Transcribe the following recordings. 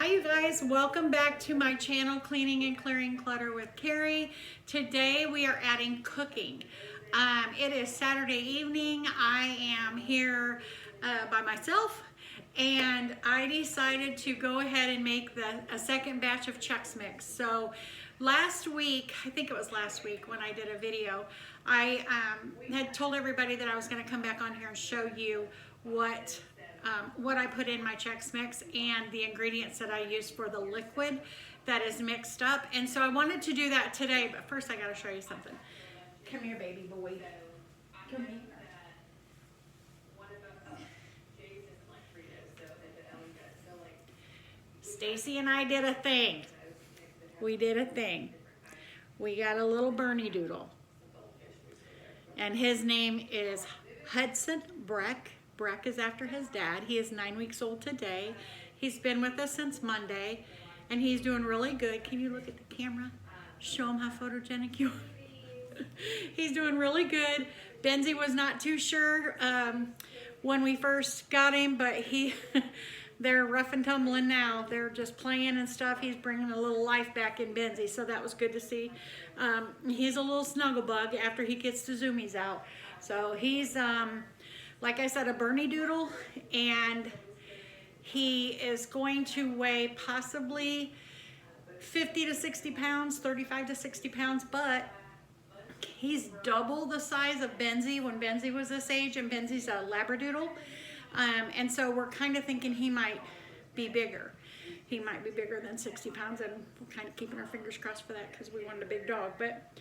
Hi you guys, welcome back to my channel, Cleaning and Clearing Clutter with Carrie. Today we are adding cooking. It is Saturday evening. I am here by myself and I decided to go ahead and make a second batch of Chex Mix. So last week, I think it was last week when I did a video, I had told everybody that I was going to come back on here and show you what I put in my Chex Mix and the ingredients that I use for the liquid that is mixed up. And so I wanted to do that today, but first I gotta show you something. Come here, baby boy. Come here. Stacy and I did a thing. We did a thing. We got a little Bernie doodle. And his name is Hudson Breck. Breck is after his dad. He is 9 weeks old today. He's been with us since Monday, and he's doing really good. Can you look at the camera? Show him how photogenic you are. He's doing really good. Benzie was not too sure when we first got him, but they're rough and tumbling now. They're just playing and stuff. He's bringing a little life back in Benzie, so that was good to see. He's a little snuggle bug after he gets the zoomies out. So he's like I said, a Bernie doodle, and he is going to weigh possibly 50 to 60 pounds, 35 to 60 pounds, but he's double the size of Benzie when Benzie was this age, and Benzie's a Labradoodle. And so we're kind of thinking he might be bigger. He might be bigger than 60 pounds, and we're kind of keeping our fingers crossed for that because we wanted a big dog. But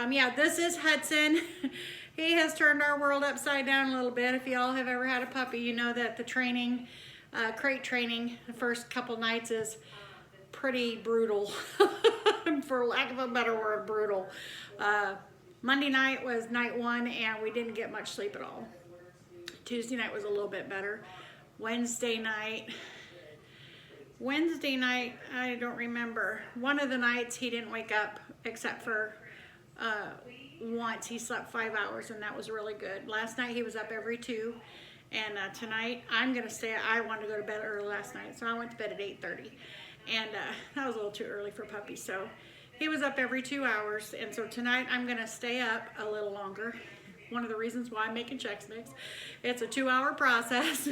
yeah, this is Hudson. He has turned our world upside down a little bit. If y'all have ever had a puppy, you know that the training, crate training, the first couple nights is pretty brutal, for lack of a better word, brutal. Monday night was night one, and we didn't get much sleep at all. Tuesday night was a little bit better. Wednesday night, I don't remember. One of the nights he didn't wake up except for once. He slept 5 hours, and that was really good. Last night he was up every 2, and tonight I'm gonna stay. I wanted to go to bed early last night, so I went to bed at 8:30, and that was a little too early for puppies. So he was up every 2 hours, and so tonight I'm gonna stay up a little longer. One of the reasons why I'm making Chex Mix. It's a 2-hour process,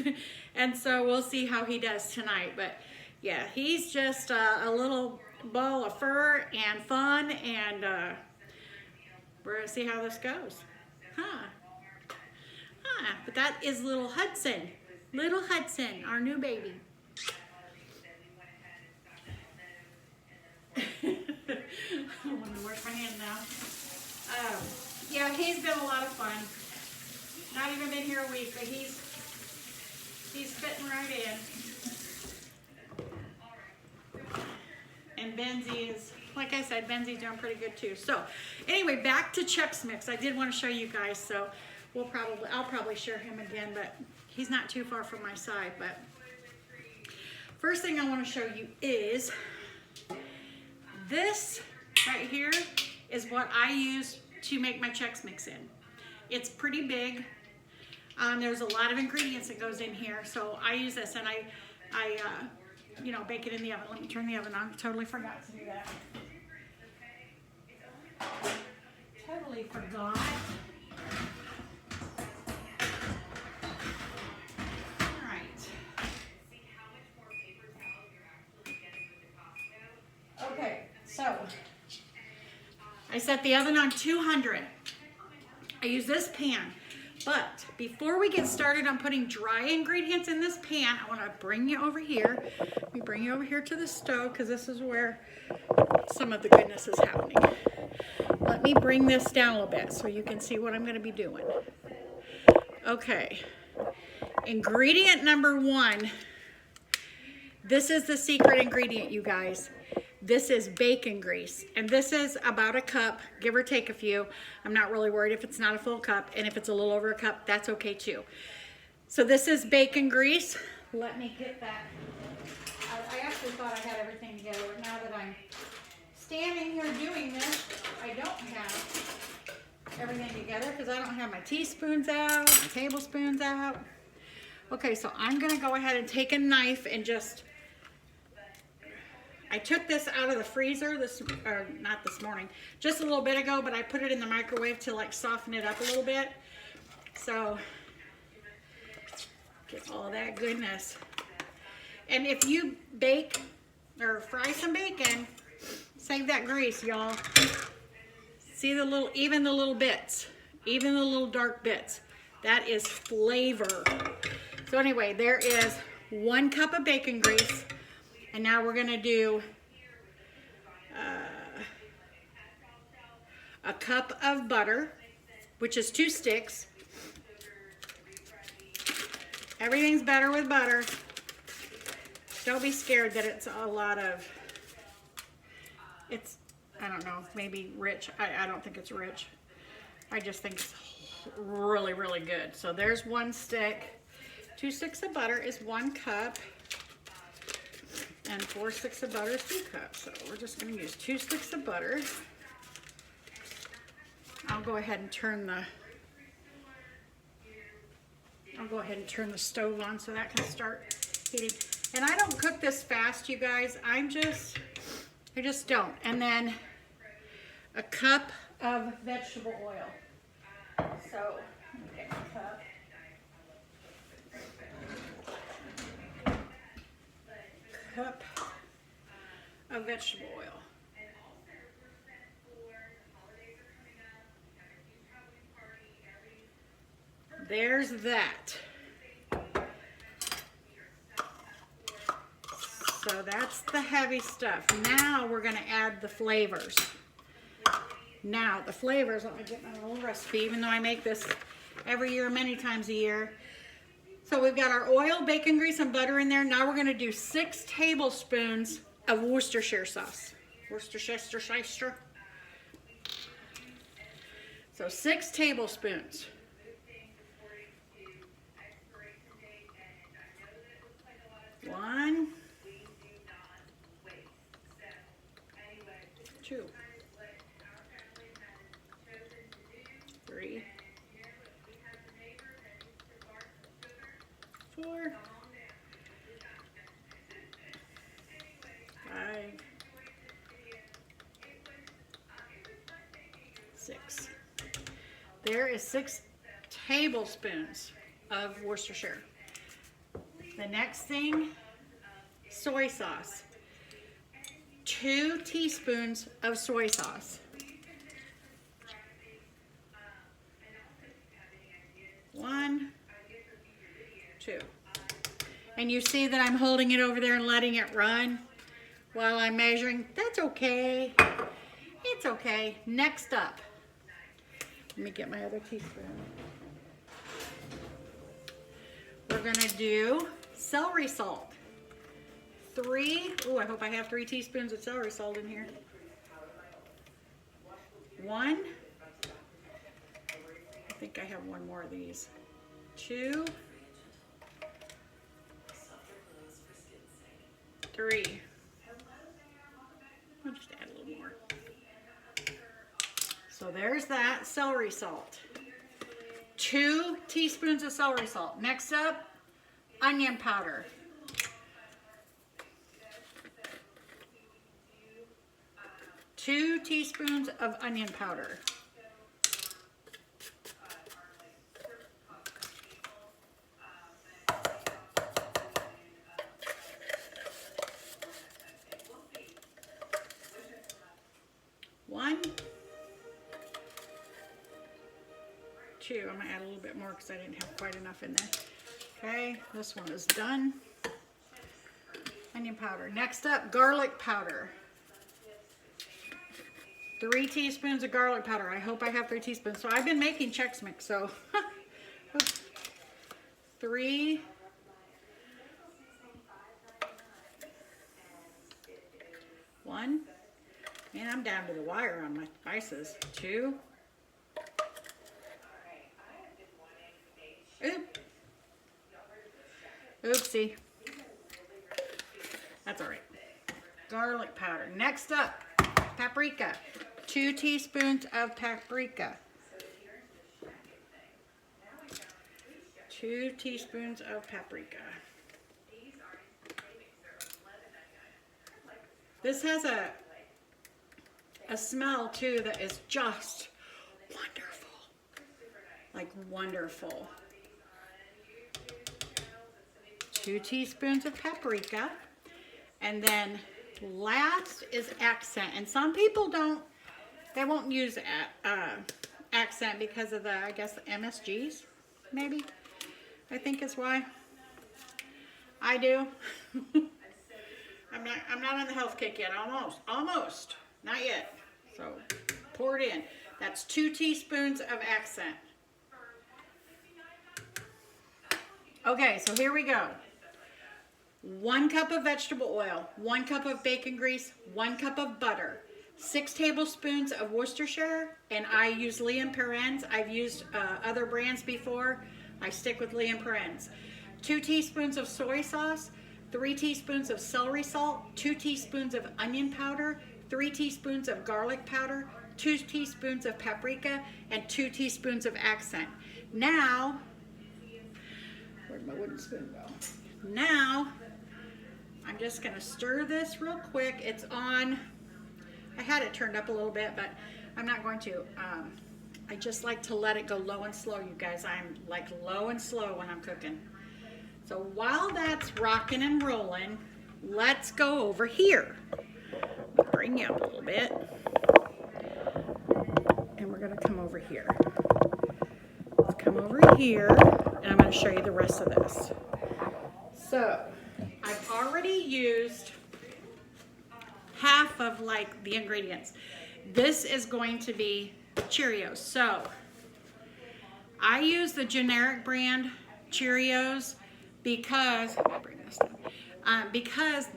and so we'll see how he does tonight. But yeah, he's just a little ball of fur and fun, and we're gonna see how this goes. But that is little Hudson. Little Hudson, our new baby. I want to wash my hands now. Yeah, he's been a lot of fun. Not even been here a week, but he's fitting right in. And Benzie is, like I said, Benzie's doing pretty good too. So anyway, back to Chex Mix. I did want to show you guys, so I'll probably share him again, but he's not too far from my side. But first thing I want to show you is this right here is what I use to make my Chex Mix in. It's pretty big. There's a lot of ingredients that goes in here, so I use this, and I you know, bake it in the oven. Let me turn the oven on. Totally forgot to do that. Totally forgot. All right. Okay, so I set the oven on 200. I use this pan. But before we get started on putting dry ingredients in this pan, I want to bring you over here. Let me bring you over here to the stove, because this is where some of the goodness is happening. Let me bring this down a little bit so you can see what I'm going to be doing. Okay. Ingredient number 1. This is the secret ingredient, you guys. This is bacon grease, and this is about a cup, give or take a few. I'm not really worried if it's not a full cup, and if it's a little over a cup, that's okay too. So this is bacon grease. Let me get that. I actually thought I had everything together, but now that I'm standing here doing this, I don't have everything together because I don't have my teaspoons out, my tablespoons out. Okay, so I'm gonna go ahead and take a knife and just I took this out of the freezer not this morning, just a little bit ago, but I put it in the microwave to like soften it up a little bit. So get all that goodness. And if you bake or fry some bacon, save that grease, y'all. See the little, even the little bits, even the little dark bits. That is flavor. So anyway, there is 1 cup of bacon grease. And now we're gonna do a cup of butter, which is 2 sticks. Everything's better with butter. Don't be scared that it's a lot of, it's, I don't know, maybe rich. I don't think it's rich. I just think it's really, really good. So there's 1 stick. 2 sticks of butter is 1 cup. And 4 sticks of butter is 2 cups. So we're just gonna use 2 sticks of butter. I'll go ahead and turn the stove on so that can start heating. And I don't cook this fast, you guys. I just don't. And then a cup of vegetable oil. So, let me get my cup. Cup of vegetable oil. There's that. So that's the heavy stuff. Now we're going to add the flavors. Now the flavors, let me get my little recipe, even though I make this every year, many times a year. So we've got our oil, bacon grease, and butter in there. Now we're going to do 6 tablespoons of Worcestershire sauce. Worcestershire. So 6 tablespoons. One, 2, 3, 4, 5, 6. There is 6 tablespoons of Worcestershire. The next thing, soy sauce. 2 teaspoons of soy sauce. 1, 2. And you see that I'm holding it over there and letting it run while I'm measuring. That's okay. It's okay. Next up, let me get my other teaspoon. We're gonna do celery salt. 3, I hope I have 3 teaspoons of celery salt in here. 1, I think I have 1 more of these. 2, 3. I'll just add a little more. So there's that celery salt. 2 teaspoons of celery salt. Next up, onion powder. 2 teaspoons of onion powder. 1, 2. I'm going to add a little bit more because I didn't have quite enough in there. Okay, this one is done. Onion powder. Next up, garlic powder. 3 teaspoons of garlic powder. I hope I have 3 teaspoons. So I've been making Chex Mix, so 3. 1. And I'm down to the wire on my spices. 2. Oopsie. That's all right. Garlic powder. Next up, paprika. 2 teaspoons of paprika. 2 teaspoons of paprika. This has a smell too that is just wonderful. Like wonderful. 2 teaspoons of paprika. And then last is accent. And some people they won't use accent because of the, I guess, the MSGs, maybe. I think is why. I do. I'm not on the health kick yet. Almost. Not yet. So pour it in. That's 2 teaspoons of accent. Okay, so here we go. 1 cup of vegetable oil, 1 cup of bacon grease, 1 cup of butter, 6 tablespoons of Worcestershire, and I use Lea & Perrins. I've used other brands before. I stick with Lea & Perrins. 2 teaspoons of soy sauce, 3 teaspoons of celery salt, 2 teaspoons of onion powder, 3 teaspoons of garlic powder, 2 teaspoons of paprika, and 2 teaspoons of accent. Now, where'd my wooden spoon go? Now, I'm just going to stir this real quick. It's on, I had it turned up a little bit, but I'm not going to. I just like to let it go low and slow, you guys. I'm like low and slow when I'm cooking. So while that's rocking and rolling, let's go over here. Bring you up a little bit. And we're going to come over here. Let's come over here, and I'm going to show you the rest of this. So, I've already used half of like the ingredients. This is going to be Cheerios. So, I use the generic brand Cheerios because, let me bring this down, because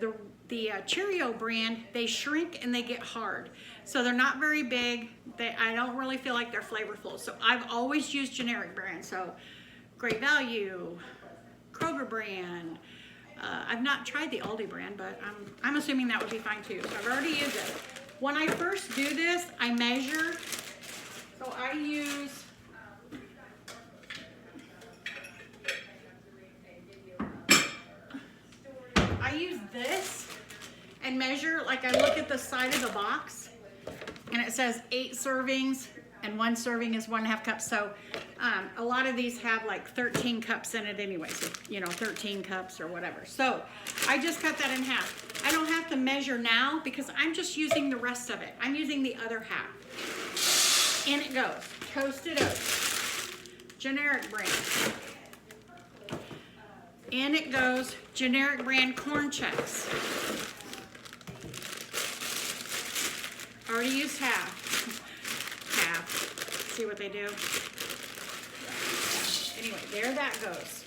the Cheerio brand, they shrink and they get hard. So they're not very big. I don't really feel like they're flavorful. So I've always used generic brands. So Great Value, Kroger brand. I've not tried the Aldi brand, but I'm assuming that would be fine too. So I've already used it. When I first do this, I measure. So I use this and measure, like I look at the side of the box and it says 8 servings and 1 serving is 1.5 cups. So a lot of these have like 13 cups in it anyway. So, 13 cups or whatever. So I just cut that in half. I don't have to measure now because I'm just using the rest of it. I'm using the other half. In it goes. Toasted oats. Generic brand. In it goes generic brand corn Chex. Already used half. See what they do? Anyway, there that goes.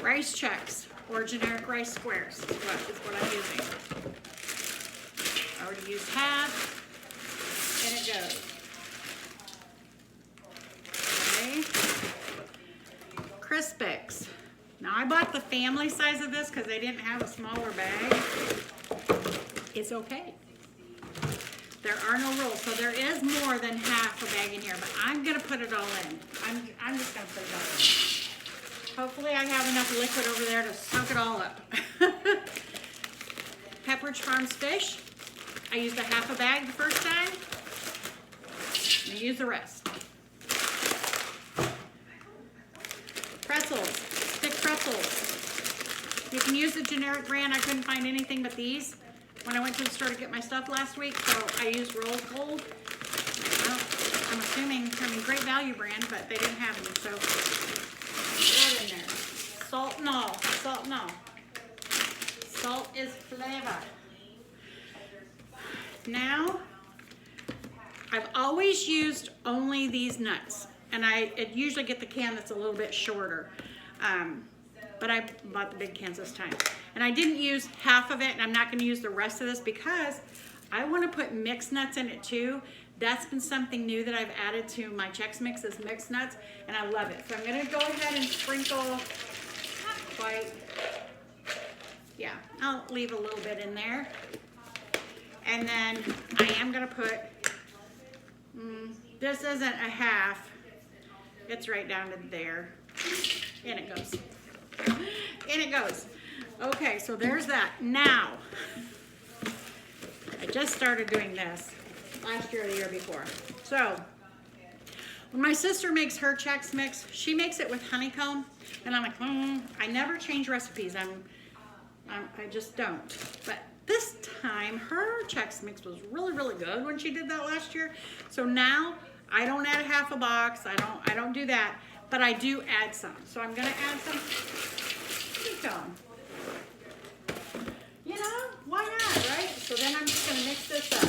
Rice Chex or generic rice squares is what I'm using. Already used half. In it goes. Crispix. Now I bought the family size of this because they didn't have a smaller bag. It's okay. There are no rules, so there is more than half a bag in here, but I'm gonna put it all in. I'm just gonna put it all in. Hopefully I have enough liquid over there to soak it all up. Pepperidge Farms fish. I used a half a bag the first time. I'm gonna use the rest. Pretzels, thick pretzels. You can use the generic brand. I couldn't find anything but these when I went to the store to get my stuff last week, so I used Roll Cold. Well, I'm assuming, Great Value brand, but they didn't have any, so throw it in there. Salt and all, salt and all. Salt is flavor. Now, I've always used only these nuts. And I usually get the can that's a little bit shorter. But I bought the big cans this time. And I didn't use half of it, and I'm not going to use the rest of this because I want to put mixed nuts in it too. That's been something new that I've added to my Chex Mix is mixed nuts, and I love it. So I'm going to go ahead and sprinkle, not quite, yeah, I'll leave a little bit in there. And then I am going to put, this isn't a half. It's right down to there. In it goes. In it goes. Okay, so there's that. Now, I just started doing this last year or the year before. So, when my sister makes her Chex Mix, she makes it with honeycomb, and I'm like, I never change recipes. I just don't. But this time, her Chex Mix was really, really good when she did that last year. So now, I don't add half a box. I don't do that, but I do add some. So I'm gonna add some honeycomb. You know, why not, right? So then I'm just gonna mix this up.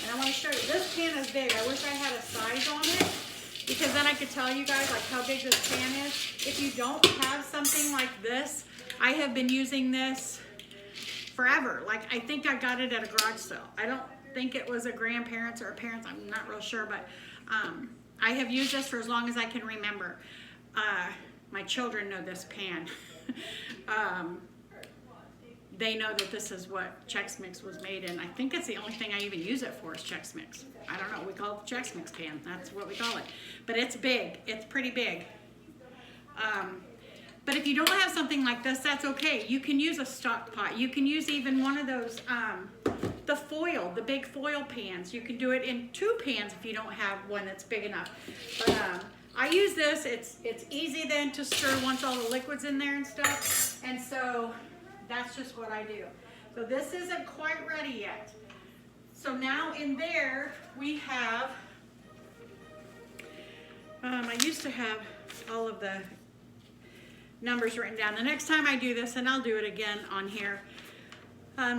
And I wanna show you, this pan is big. I wish I had a size on it, because then I could tell you guys like how big this pan is. If you don't have something like this, I have been using this forever. Like, I think I got it at a garage sale. I don't think it was a grandparents or a parents, I'm not real sure, but I have used this for as long as I can remember. My children know this pan. They know that this is what Chex Mix was made in. I think it's the only thing I even use it for is Chex Mix. I don't know, we call it the Chex Mix pan. That's what we call it. But it's big, it's pretty big. But if you don't have something like this, that's okay. You can use a stock pot. You can use even one of those, the foil, the big foil pans. You can do it in 2 pans if you don't have one that's big enough. But I use this. It's easy then to stir once all the liquid's in there and stuff. And so that's just what I do. So this isn't quite ready yet. So now in there we have, I used to have all of the numbers written down. The next time I do this, and I'll do it again on here,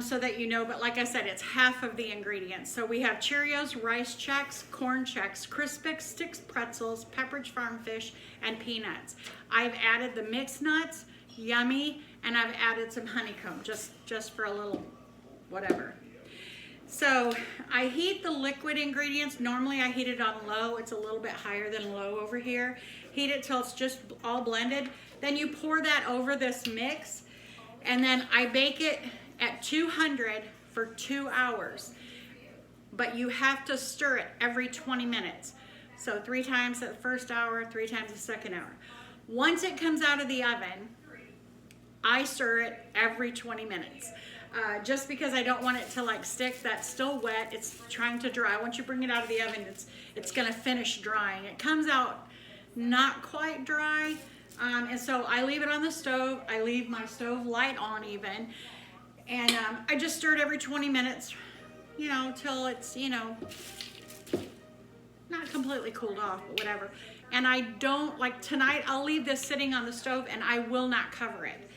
so that you know, but like I said, it's half of the ingredients. So we have Cheerios, Rice Chex, Corn Chex, Crispix, Sticks Pretzels, Pepperidge Farm Fish, and peanuts. I've added the mixed nuts, yummy, and I've added some honeycomb, just for a little whatever. So I heat the liquid ingredients. Normally I heat it on low. It's a little bit higher than low over here. Heat it till it's just all blended. Then you pour that over this mix, and then I bake it at 200 for 2 hours. But you have to stir it every 20 minutes. So 3 times the first hour, 3 times the second hour. Once it comes out of the oven, I stir it every 20 minutes. Just because I don't want it to like stick. That's still wet. It's trying to dry. Once you bring it out of the oven, it's gonna finish drying. It comes out not quite dry. And so I leave it on the stove. I leave my stove light on even. And I just stir it every 20 minutes, you know, till it's, you know, not completely cooled off, but whatever. And I don't, like tonight, I'll leave this sitting on the stove and I will not cover it.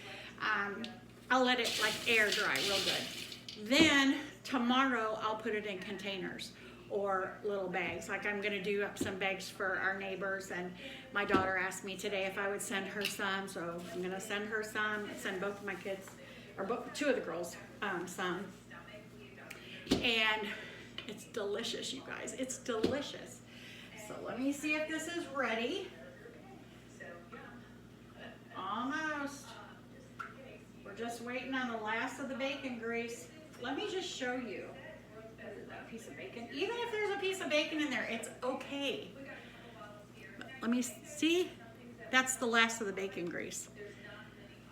I'll let it like air dry real good. Then tomorrow I'll put it in containers or little bags. Like I'm gonna do up some bags for our neighbors, and my daughter asked me today if I would send her some, so I'm gonna send her some, send both of my kids, or 2 of the girls some. And it's delicious, you guys, it's delicious. So let me see if this is ready. Almost. We're just waiting on the last of the bacon grease. Let me just show you. That piece of bacon. Even if there's a piece of bacon in there, it's okay. But let me see. That's the last of the bacon grease.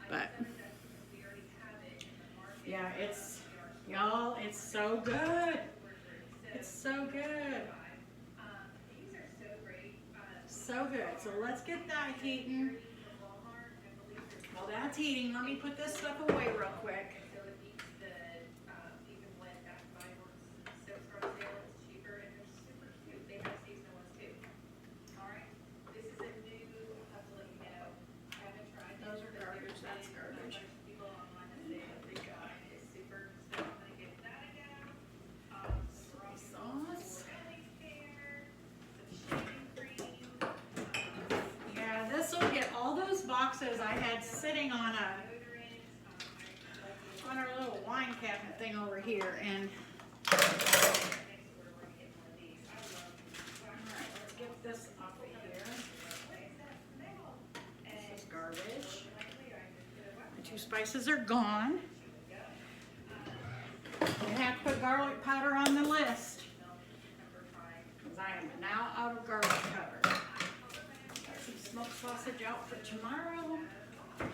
But yeah, it's, y'all, it's so good. It's so good. So good. So let's get that heating. While that's heating, let me put this stuff away real quick. Those are garbage. That's garbage. Soy sauce. Yeah, this will get all those boxes I had sitting on our little wine cabinet thing over here, and all right, let's get this off of here. This is garbage. My 2 spices are gone. I have to put garlic powder on the list because I am now out of garlic powder. Got some smoked sausage out for tomorrow. Put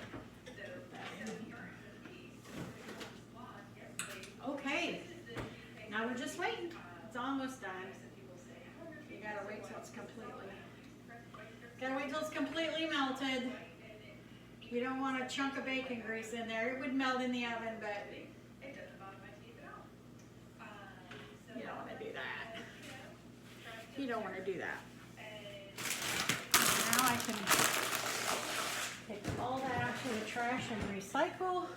that in here. we're just waiting. It's almost done. You gotta wait till it's completely melted. You don't want a chunk of bacon grease in there. It would melt in the oven, but you don't want to do that. You don't want to do that. Now I can take all that out to the trash and recycle.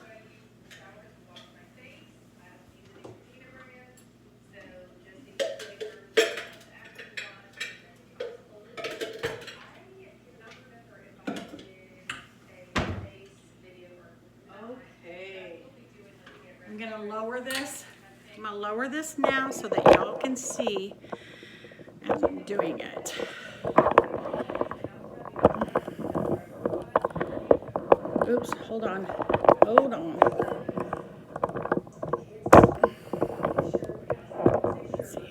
I'm gonna lower this. I'm gonna lower this now so that y'all can see as I'm doing it. Oops, hold on. Hold on. Let's see.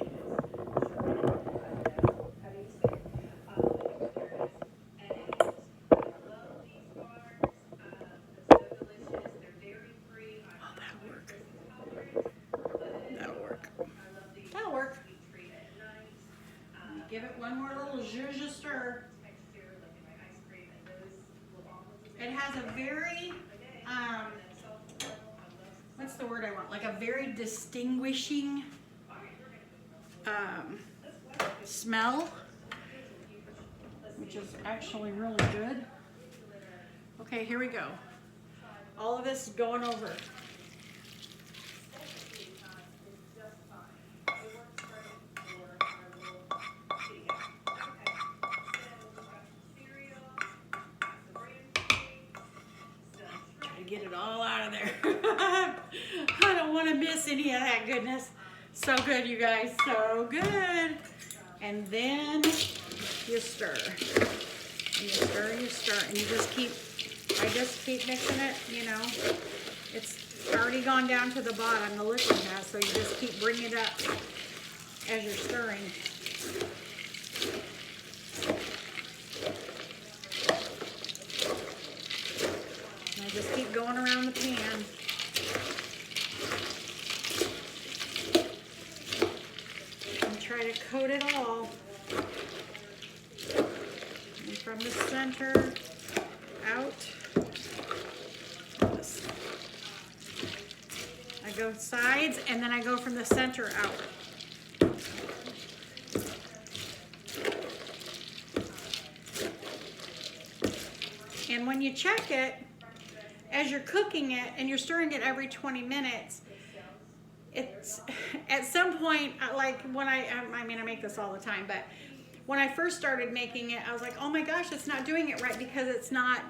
Give it one more little zhuzh stir. It has a very, what's the word I want? Like a very distinguishing smell, which is actually really good. Okay, here we go. All of this is going over. Get it all out of there. I don't want to miss any of that goodness. So good, you guys, so good. And then you stir. And you stir, and you stir, and you just keep, I just keep mixing it, you know. It's already gone down to the bottom, the liquid has, so you just keep bringing it up as you're stirring. Just keep going around the pan. And try to coat it all. And from the center out. I go sides and then I go from the center out. And when you check it, as you're cooking it and you're stirring it every 20 minutes, it's at some point, like when I make this all the time, but when I first started making it, I was like, oh my gosh, it's not doing it right because it's not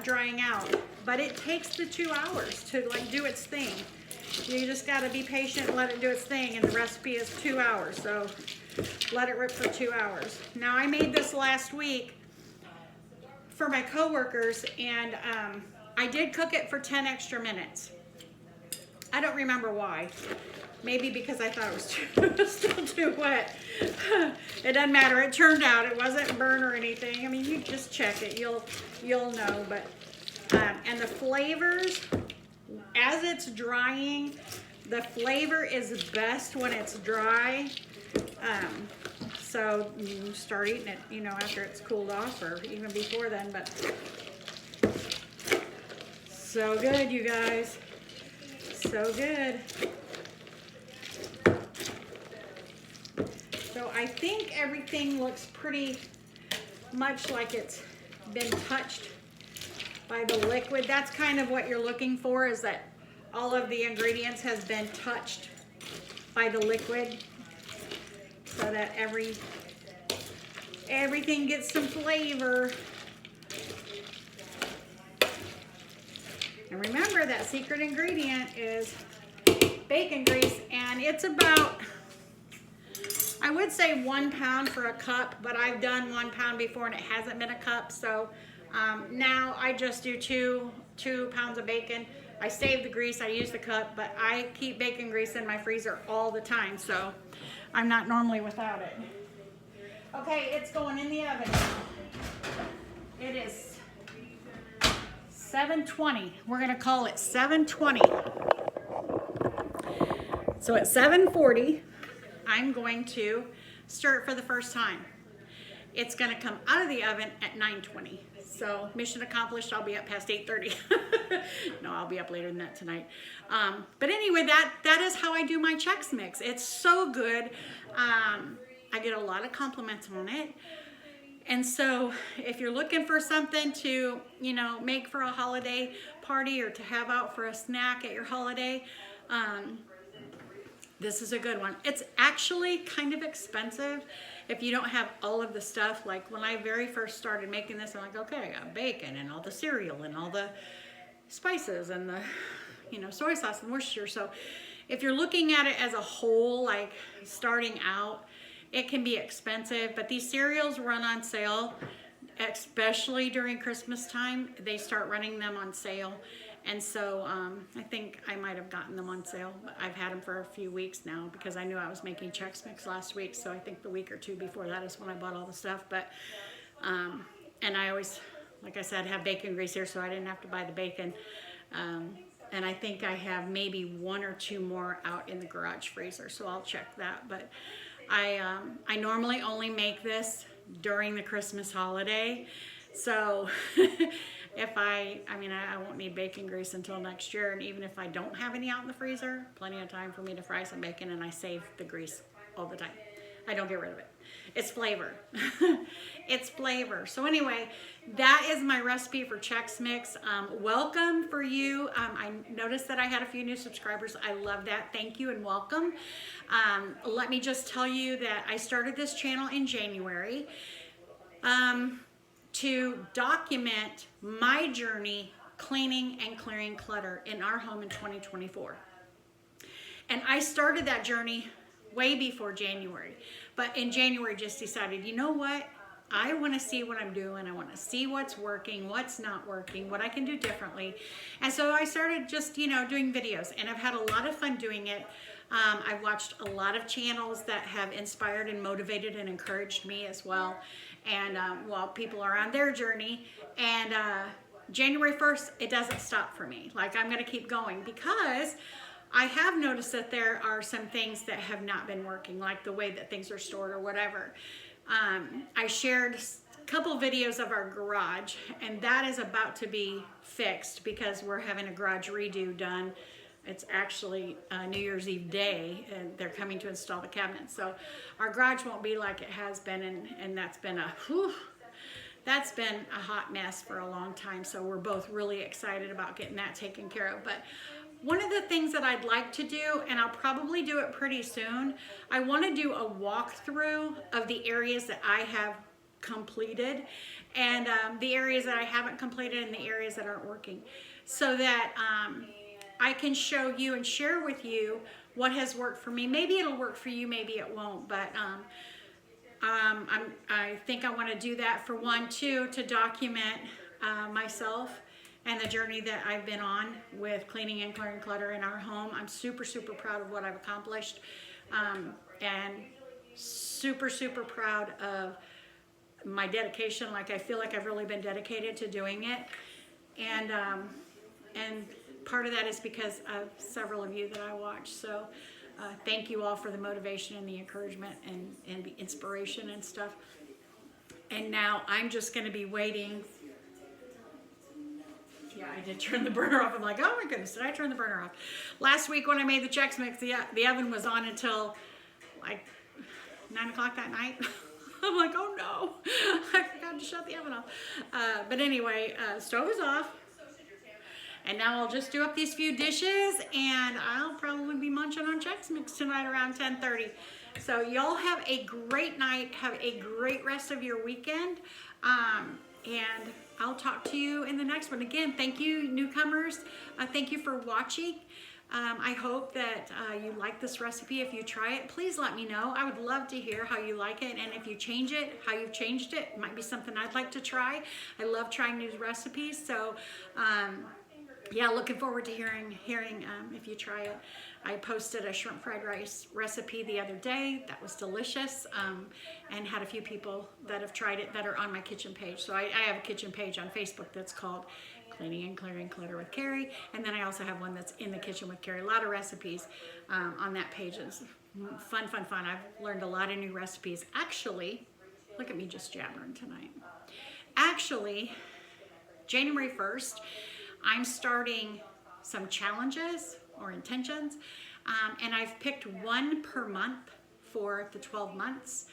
drying out. But it takes the 2 hours to like do its thing. You just gotta be patient and let it do its thing, and the recipe is 2 hours, so let it rip for 2 hours. Now I made this last week for my coworkers, and I did cook it for 10 extra minutes. I don't remember why. Maybe because I thought it was still too wet. It doesn't matter. It turned out. It wasn't burnt or anything. I mean, you just check it. You'll know. But and the flavors, as it's drying, the flavor is best when it's dry. So you start eating it, you know, after it's cooled off or even before then. But so good, you guys. So good. So I think everything looks pretty much like it's been touched by the liquid. That's kind of what you're looking for, is that all of the ingredients has been touched by the liquid, so that everything gets some flavor. And remember, that secret ingredient is bacon grease, and it's about, I would say 1 pound for a cup, but I've done 1 pound before and it hasn't been a cup. So now I just do two pounds of bacon. I save the grease, I use the cup, but I keep bacon grease in my freezer all the time, so I'm not normally without it. Okay, it's going in the oven now. It is 720. We're gonna call it 720. So at 7:40, I'm going to stir it for the first time. It's gonna come out of the oven at 9:20. So mission accomplished, I'll be up past 8:30. No, I'll be up later than that tonight. But anyway, that is how I do my Chex Mix. It's so good. I get a lot of compliments on it. And so if you're looking for something to, you know, make for a holiday party or to have out for a snack at your holiday, this is a good one. It's actually kind of expensive if you don't have all of the stuff. Like when I very first started making this, I'm like, okay, I got bacon and all the cereal and all the spices and the, you know, soy sauce and Worcestershire. So if you're looking at it as a whole, like starting out, it can be expensive, but these cereals run on sale, especially during Christmas time. They start running them on sale. And so I think I might have gotten them on sale. I've had them for a few weeks now because I knew I was making Chex Mix last week. So I think the week or two before that is when I bought all the stuff. But and I always, like I said, have bacon grease here, so I didn't have to buy the bacon. And I think I have maybe one or two more out in the garage freezer, so I'll check that. But I normally only make this during the Christmas holiday. So if I won't need bacon grease until next year. And even if I don't have any out in the freezer, plenty of time for me to fry some bacon, and I save the grease all the time. I don't get rid of it. It's flavor. It's flavor. So anyway, that is my recipe for Chex Mix. Welcome for you. I noticed that I had a few new subscribers. I love that. Thank you and welcome. Let me just tell you that I started this channel in January to document my journey cleaning and clearing clutter in our home in 2024. And I started that journey way before January. But in January, just decided, you know what? I want to see what I'm doing. I want to see what's working, what's not working, what I can do differently. And so I started just, you know, doing videos, and I've had a lot of fun doing it. I've watched a lot of channels that have inspired and motivated and encouraged me as well. And while people are on their journey, and January 1st, it doesn't stop for me. Like, I'm going to keep going because I have noticed that there are some things that have not been working, like the way that things are stored or whatever. I shared a couple videos of our garage, and that is about to be fixed because we're having a garage redo done. It's actually New Year's Eve day, and they're coming to install the cabinets. So our garage won't be like it has been, and that's been a hot mess for a long time. So we're both really excited about getting that taken care of. But one of the things that I'd like to do, and I'll probably do it pretty soon, I want to do a walkthrough of the areas that I have completed, and the areas that I haven't completed, and the areas that aren't working, so that I can show you and share with you what has worked for me. Maybe it'll work for you, maybe it won't, but I think I want to do that for one, too, to document myself and the journey that I've been on with cleaning and clearing clutter in our home. I'm super, super proud of what I've accomplished, and super, super proud of my dedication. Like, I feel like I've really been dedicated to doing it, and part of that is because of several of you that I watch. So thank you all for the motivation and the encouragement and the inspiration and stuff. And now I'm just going to be waiting. Yeah, I did turn the burner off. I'm like, oh my goodness, did I turn the burner off? Last week when I made the Chex Mix, the oven was on until like 9 o'clock that night. I'm like, oh no, I forgot to shut the oven off. But anyway, stove is off. And now I'll just do up these few dishes, and I'll probably be munching on Chex Mix tonight around 10:30. So y'all have a great night. Have a great rest of your weekend. And I'll talk to you in the next one. Again, thank you, newcomers. Thank you for watching. I hope that you like this recipe. If you try it, please let me know. I would love to hear how you like it, and if you change it, how you've changed it. It might be something I'd like to try. I love trying new recipes. So yeah, looking forward to hearing if you try it. I posted a shrimp fried rice recipe the other day. That was delicious, and had a few people that have tried it that are on my kitchen page. So I have a kitchen page on Facebook that's called Cleaning and Clearing Clutter with Carrie. And then I also have one that's In the Kitchen with Carrie. A lot of recipes on that page. It's fun, fun, fun. I've learned a lot of new recipes. Actually, look at me just jabbering tonight. Actually, January 1st, I'm starting some challenges or intentions, and I've picked one per month for the 12 months.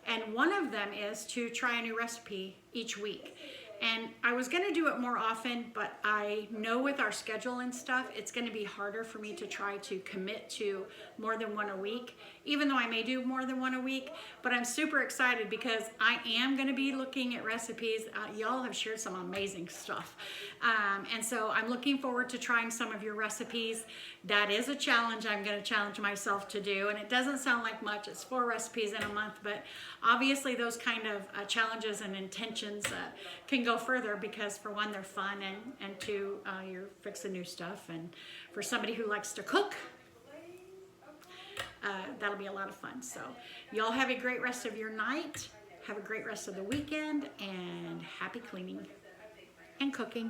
And one of them is to try a new recipe each week. And I was going to do it more often, but I know with our schedule and stuff, it's going to be harder for me to try to commit to more than one a week, even though I may do more than one a week. But I'm super excited because I am going to be looking at recipes. Y'all have shared some amazing stuff. And so I'm looking forward to trying some of your recipes. That is a challenge I'm going to challenge myself to do. And it doesn't sound like much. It's 4 recipes in a month. But obviously those kind of challenges and intentions can go further because for one, they're fun, and two, you're fixing new stuff. And for somebody who likes to cook, that'll be a lot of fun. So y'all have a great rest of your night. Have a great rest of the weekend, and happy cleaning and cooking.